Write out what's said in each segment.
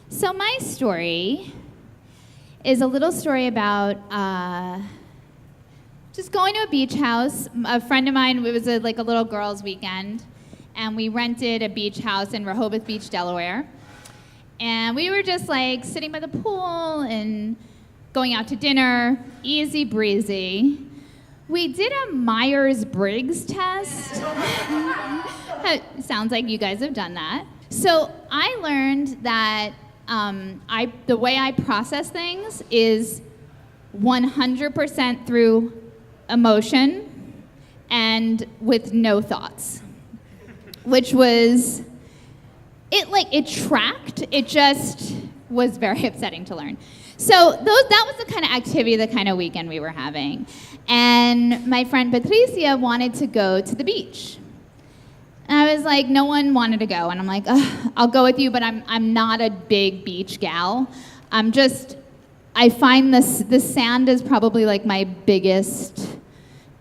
So my story is a little story about just going to a beach house. A friend of mine, it was like a little girls' weekend, and we rented a beach house in Rehoboth Beach, Delaware. And we were just like sitting by the pool and going out to dinner, easy breezy. We did a Myers-Briggs test. Sounds like you guys have done that. So I learned that the way I process things is 100% through emotion and with no thoughts, which was, it tracked, it just was very upsetting to learn. So that was the kind of activity, the kind of weekend we were having. And my friend Patricia wanted to go to the beach. And I was like, no one wanted to go. And I'm like, I'll go with you, but I'm not a big beach gal. I find the sand is probably like my biggest,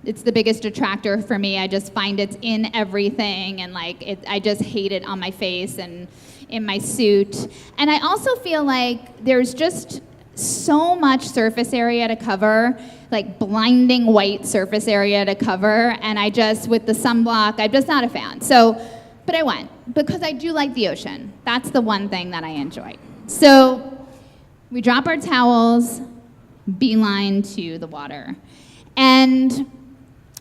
it's the biggest attractor for me. I just find it's in everything, and I just hate it on my face and in my suit. And I also feel like there's just so much surface area to cover, like blinding white surface area to cover, and with the sunblock, I'm just not a fan. But I went, because I do like the ocean. That's the one thing that I enjoy. So we drop our towels, beeline to the water. And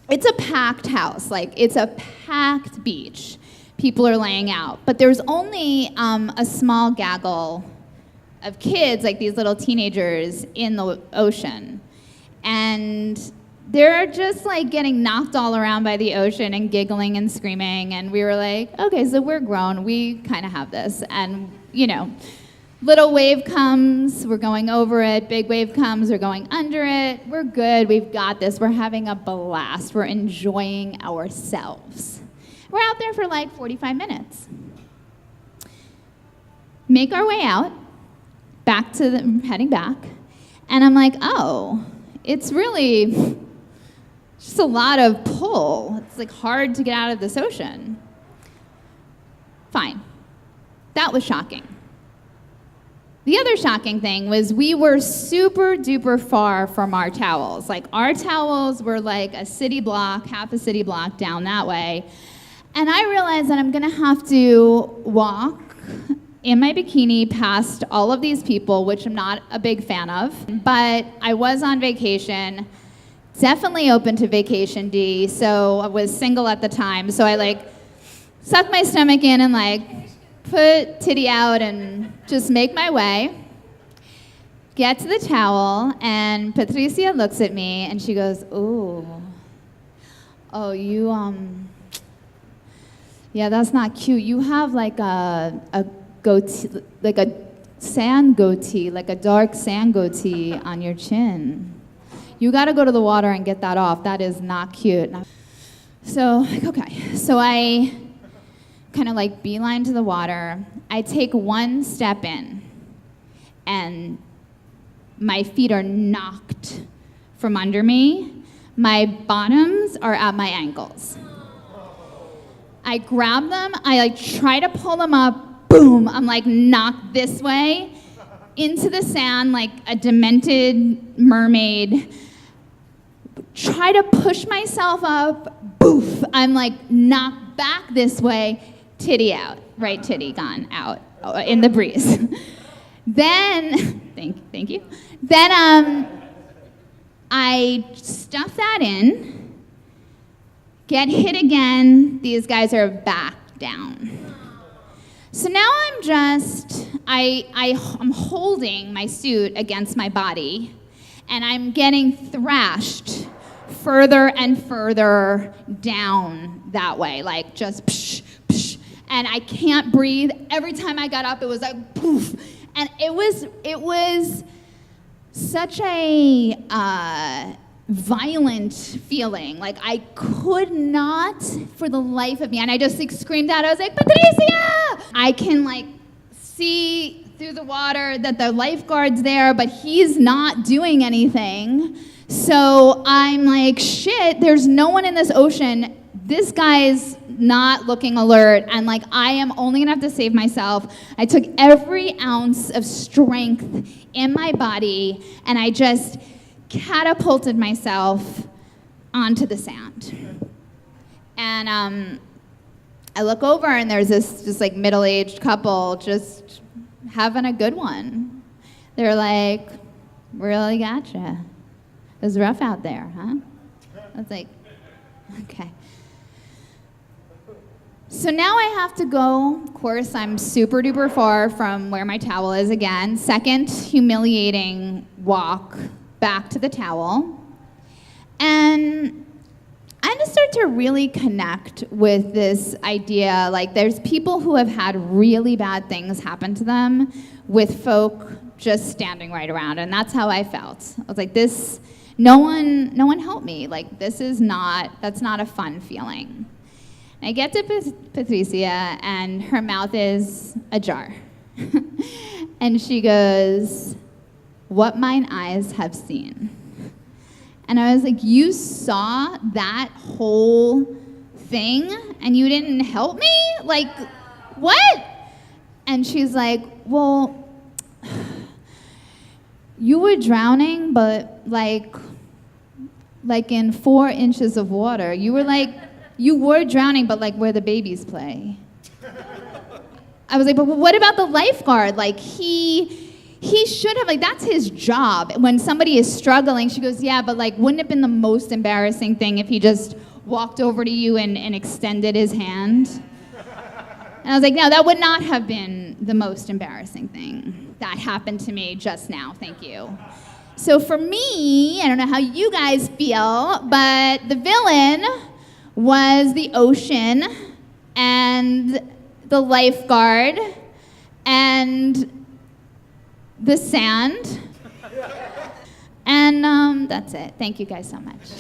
it's a packed house, it's a packed beach. People are laying out, but there's only a small gaggle of kids, like these little teenagers in the ocean. And they're just getting knocked all around by the ocean and giggling and screaming. And we were like, okay, so we're grown. We kind of have this. And, little wave comes, we're going over it. Big wave comes, we're going under it. We're good. We've got this. We're having a blast. We're enjoying ourselves. We're out there for 45 minutes. Make our way out. Heading back, and I'm like, oh, it's really just a lot of pull. It's hard to get out of this ocean. Fine. That was shocking. The other shocking thing was we were super duper far from our towels. Our towels were a city block, half a city block down that way. And I realized that I'm gonna have to walk in my bikini past all of these people, which I'm not a big fan of. But I was on vacation, definitely open to vacation D, so I was single at the time. So I suck my stomach in and put titty out and just make my way. Get to the towel, and Patricia looks at me and she goes, oh, you, yeah, that's not cute. You have a goatee, a sand goatee, a dark sand goatee on your chin. You gotta go to the water and get that off. That is not cute. So, okay. So I kind of beeline to the water. I take one step in, and my feet are knocked from under me. My bottoms are at my ankles. I grab them, I try to pull them up, boom, I'm knocked this way into the sand like a demented mermaid. Try to push myself up, boof, I'm knocked back this way, titty out, right titty gone out in the breeze. Then, thank you. Then I stuff that in, get hit again, these guys are back down. So now I'm holding my suit against my body, and I'm getting thrashed further and further down that way, just psh, psh, and I can't breathe. Every time I got up, it was poof, and it was such a violent feeling. I could not, for the life of me, and I just screamed out. I was like, Patricia! I can see through the water that the lifeguard's there, but he's not doing anything. So I'm like, shit, there's no one in this ocean. This guy's not looking alert, and like, I am only gonna have to save myself. I took every ounce of strength in my body, and I just catapulted myself onto the sand. And I look over, and there's this just like middle-aged couple just having a good one. They're like, really gotcha. It was rough out there, huh? I was like, okay. So now I have to go. Of course, I'm super duper far from where my towel is again. Second humiliating walk back to the towel. And I just start to really connect with this idea. Like, there's people who have had really bad things happen to them with folk just standing right around. And that's how I felt. I was like, this, no one helped me. Like, that's not a fun feeling. I get to Patricia, and her mouth is ajar. And she goes, "What mine eyes have seen." And I was like, you saw that whole thing, and you didn't help me? Like, what? And she's like, well, you were drowning, but like in 4 inches of water. You were drowning, but like where the babies play. I was like, but what about the lifeguard? Like, he should have, like, that's his job. When somebody is struggling, she goes, yeah, but like, wouldn't it have been the most embarrassing thing if he just walked over to you and extended his hand? And I was like, no, that would not have been the most embarrassing thing. That happened to me just now, thank you. So for me, I don't know how you guys feel, but the villain was the ocean and the lifeguard and the sand. And that's it. Thank you guys so much.